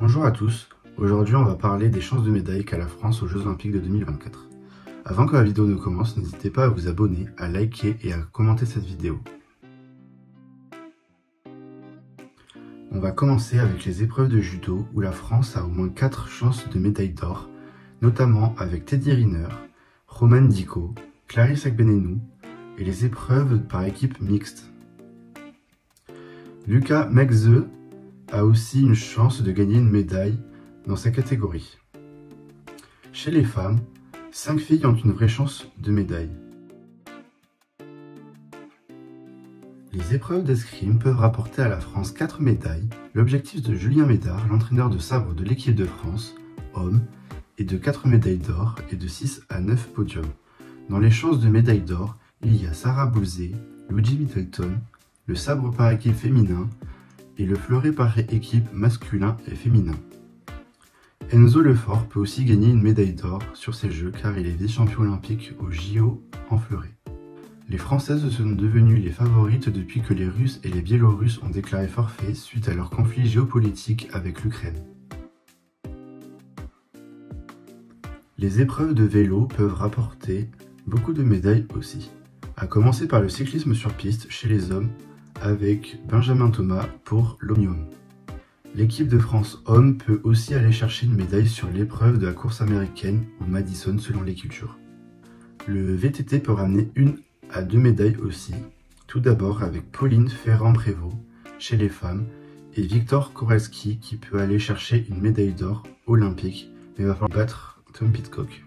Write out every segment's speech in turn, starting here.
Bonjour à tous, aujourd'hui on va parler des chances de médailles qu'a la France aux Jeux Olympiques de 2024. Avant que la vidéo ne commence, n'hésitez pas à vous abonner, à liker et à commenter cette vidéo. On va commencer avec les épreuves de judo où la France a au moins 4 chances de médaille d'or, notamment avec Teddy Riner, Romane Dicko, Clarisse Agbenenou et les épreuves par équipe mixte. Luca Mekze a aussi une chance de gagner une médaille dans sa catégorie. Chez les femmes, 5 filles ont une vraie chance de médaille. Les épreuves d'escrime peuvent rapporter à la France 4 médailles. L'objectif de Julien Médard, l'entraîneur de sabre de l'équipe de France, homme, est de 4 médailles d'or et de 6 à 9 podiums. Dans les chances de médaille d'or, il y a Sarah Boulzé, Luigi Middleton, le sabre par équipe féminin et le fleuret par équipe masculin et féminin. Enzo Lefort peut aussi gagner une médaille d'or sur ces jeux car il est vice-champion olympique au JO en fleuret. Les Françaises sont devenues les favorites depuis que les Russes et les Biélorusses ont déclaré forfait suite à leur conflit géopolitique avec l'Ukraine. Les épreuves de vélo peuvent rapporter beaucoup de médailles aussi, à commencer par le cyclisme sur piste chez les hommes avec Benjamin Thomas pour l'omnium. L'équipe de France homme peut aussi aller chercher une médaille sur l'épreuve de la course américaine ou Madison selon les cultures. Le VTT peut ramener 1 à 2 médailles aussi, tout d'abord avec Pauline Ferrand-Prévot chez les femmes et Victor Koralski qui peut aller chercher une médaille d'or olympique mais va falloir battre Tom Pidcock.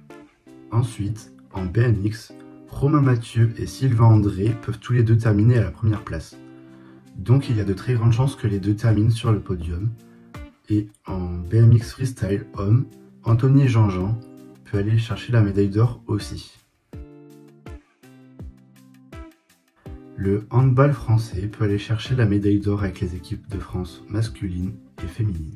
Ensuite, en BMX, Romain Mathieu et Sylvain André peuvent tous les deux terminer à la première place. Donc il y a de très grandes chances que les deux terminent sur le podium. Et en BMX freestyle homme, Anthony Jean-Jean peut aller chercher la médaille d'or aussi. Le handball français peut aller chercher la médaille d'or avec les équipes de France masculine et féminine.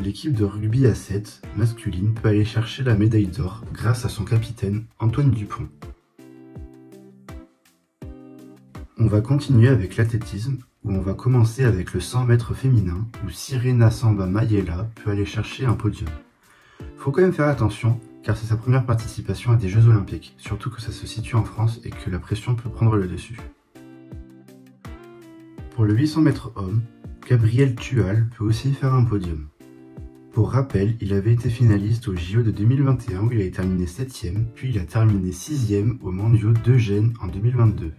L'équipe de rugby à 7 masculine peut aller chercher la médaille d'or grâce à son capitaine Antoine Dupont. On va continuer avec l'athlétisme où on va commencer avec le 100 mètres féminin où Sirena Samba Mayela peut aller chercher un podium. Faut quand même faire attention car c'est sa première participation à des Jeux Olympiques, surtout que ça se situe en France et que la pression peut prendre le dessus. Pour le 800 mètres homme, Gabriel Tual peut aussi faire un podium. Pour rappel, il avait été finaliste au JO de 2021 où il a terminé 7ème, puis il a terminé 6ème aux mondiaux d'Eugène en 2022.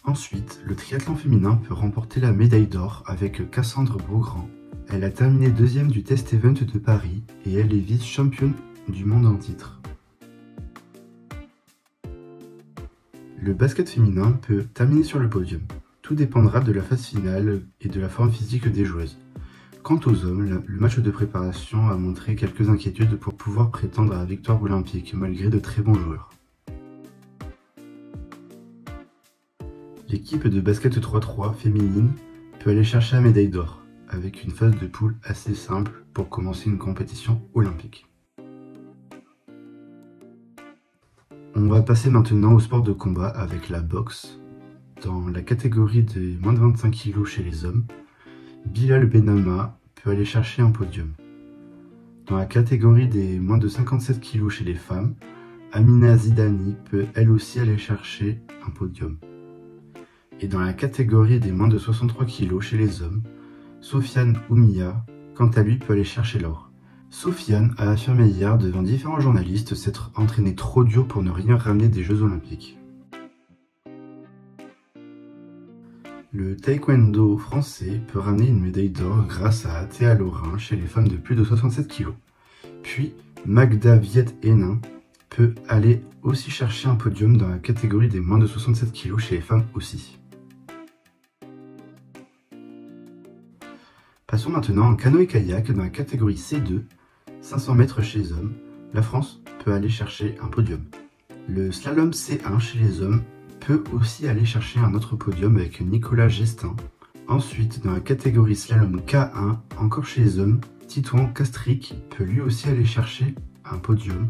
Ensuite, le triathlon féminin peut remporter la médaille d'or avec Cassandre Beaugrand. Elle a terminé 2ème du Test Event de Paris et elle est vice-championne du monde en titre. Le basket féminin peut terminer sur le podium. Tout dépendra de la phase finale et de la forme physique des joueuses. Quant aux hommes, le match de préparation a montré quelques inquiétudes pour pouvoir prétendre à la victoire olympique malgré de très bons joueurs. L'équipe de basket 3-3 féminine peut aller chercher la médaille d'or, avec une phase de poule assez simple pour commencer une compétition olympique. On va passer maintenant au sport de combat avec la boxe. Dans la catégorie des moins de 25 kg chez les hommes, Bilal Benama peut aller chercher un podium. Dans la catégorie des moins de 57 kg chez les femmes, Amina Zidani peut elle aussi aller chercher un podium. Et dans la catégorie des moins de 63 kg chez les hommes, Sofiane Oumia, quant à lui, peut aller chercher l'or. Sofiane a affirmé hier devant différents journalistes s'être entraîné trop dur pour ne rien ramener des Jeux Olympiques. Le taekwondo français peut ramener une médaille d'or grâce à Théa Laurin chez les femmes de plus de 67 kg. Puis Magda Viet-Hénin peut aller aussi chercher un podium dans la catégorie des moins de 67 kg chez les femmes aussi. Passons maintenant en canoë-kayak dans la catégorie C2, 500 mètres chez les hommes. La France peut aller chercher un podium. Le slalom C1 chez les hommes peut aussi aller chercher un autre podium avec Nicolas Gestin. Ensuite, dans la catégorie slalom K1, encore chez les hommes, Titouan Castric peut lui aussi aller chercher un podium.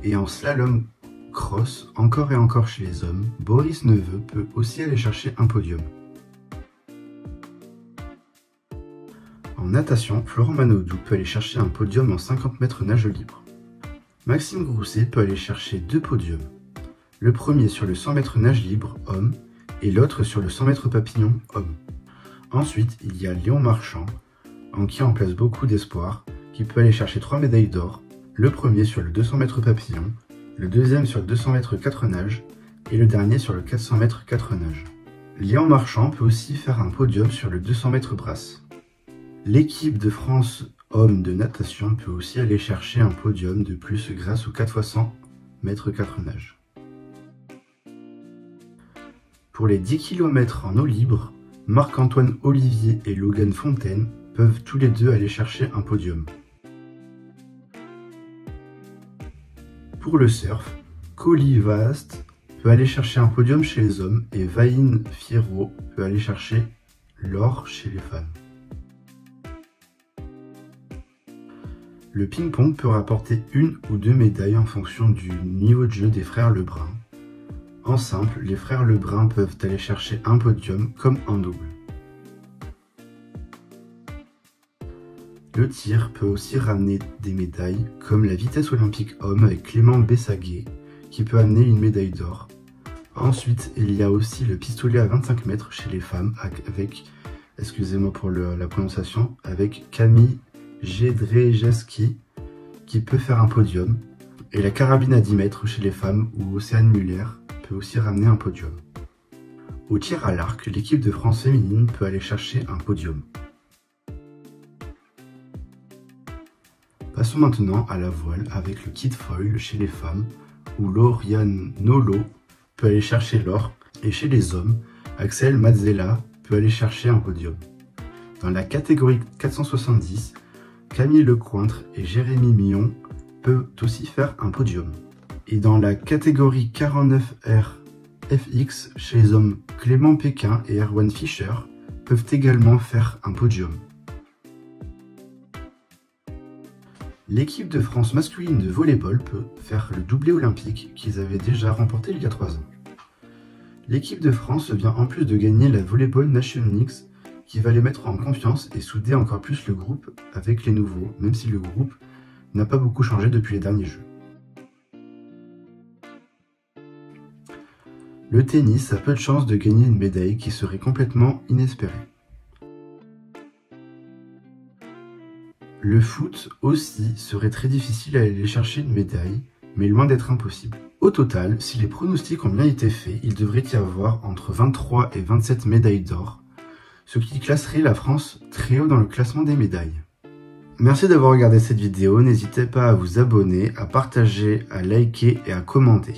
Et en slalom cross, encore et encore chez les hommes, Boris Neveu peut aussi aller chercher un podium. En natation, Florent Manodou peut aller chercher un podium en 50 mètres nage libre. Maxime Grousset peut aller chercher 2 podiums. Le premier sur le 100 mètres nage libre, homme, et l'autre sur le 100 mètres papillon, homme. Ensuite, il y a Léon Marchand, en qui on place beaucoup d'espoir, qui peut aller chercher 3 médailles d'or, le premier sur le 200 mètres papillon, le deuxième sur le 200 mètres 4 nages, et le dernier sur le 400 mètres 4 nages. Léon Marchand peut aussi faire un podium sur le 200 mètres brasse. L'équipe de France hommes de natation peut aussi aller chercher un podium de plus grâce aux 4x100 mètres 4 nages. Pour les 10 km en eau libre, Marc-Antoine Olivier et Logan Fontaine peuvent tous les deux aller chercher un podium. Pour le surf, Colly Vaast peut aller chercher un podium chez les hommes et Vaïn Fierro peut aller chercher l'or chez les femmes. Le ping-pong peut rapporter 1 ou 2 médailles en fonction du niveau de jeu des frères Lebrun. En simple, les frères Lebrun peuvent aller chercher un podium comme en double. Le tir peut aussi ramener des médailles comme la vitesse olympique homme avec Clément Bessaguet qui peut amener une médaille d'or. Ensuite, il y a aussi le pistolet à 25 mètres chez les femmes avec, excusez-moi pour la prononciation, avec Camille Jedrzejewski qui peut faire un podium, et la carabine à 10 mètres chez les femmes où Océane Muller peut aussi ramener un podium. Au tir à l'arc, l'équipe de France féminine peut aller chercher un podium. Passons maintenant à la voile avec le kit foil chez les femmes où Lauriane Nolo peut aller chercher l'or, et chez les hommes, Axel Mazzella peut aller chercher un podium. Dans la catégorie 470, Camille Lecointre et Jérémy Millon peuvent aussi faire un podium. Et dans la catégorie 49R FX, chez les hommes, Clément Péquin et Erwan Fischer peuvent également faire un podium. L'équipe de France masculine de volleyball peut faire le doublé olympique qu'ils avaient déjà remporté il y a 3 ans. L'équipe de France vient en plus de gagner la Volleyball Nations League qui va les mettre en confiance et souder encore plus le groupe avec les nouveaux, même si le groupe n'a pas beaucoup changé depuis les derniers jeux. Le tennis a peu de chances de gagner une médaille qui serait complètement inespérée. Le foot aussi serait très difficile à aller chercher une médaille, mais loin d'être impossible. Au total, si les pronostics ont bien été faits, il devrait y avoir entre 23 et 27 médailles d'or, ce qui classerait la France très haut dans le classement des médailles. Merci d'avoir regardé cette vidéo, n'hésitez pas à vous abonner, à partager, à liker et à commenter.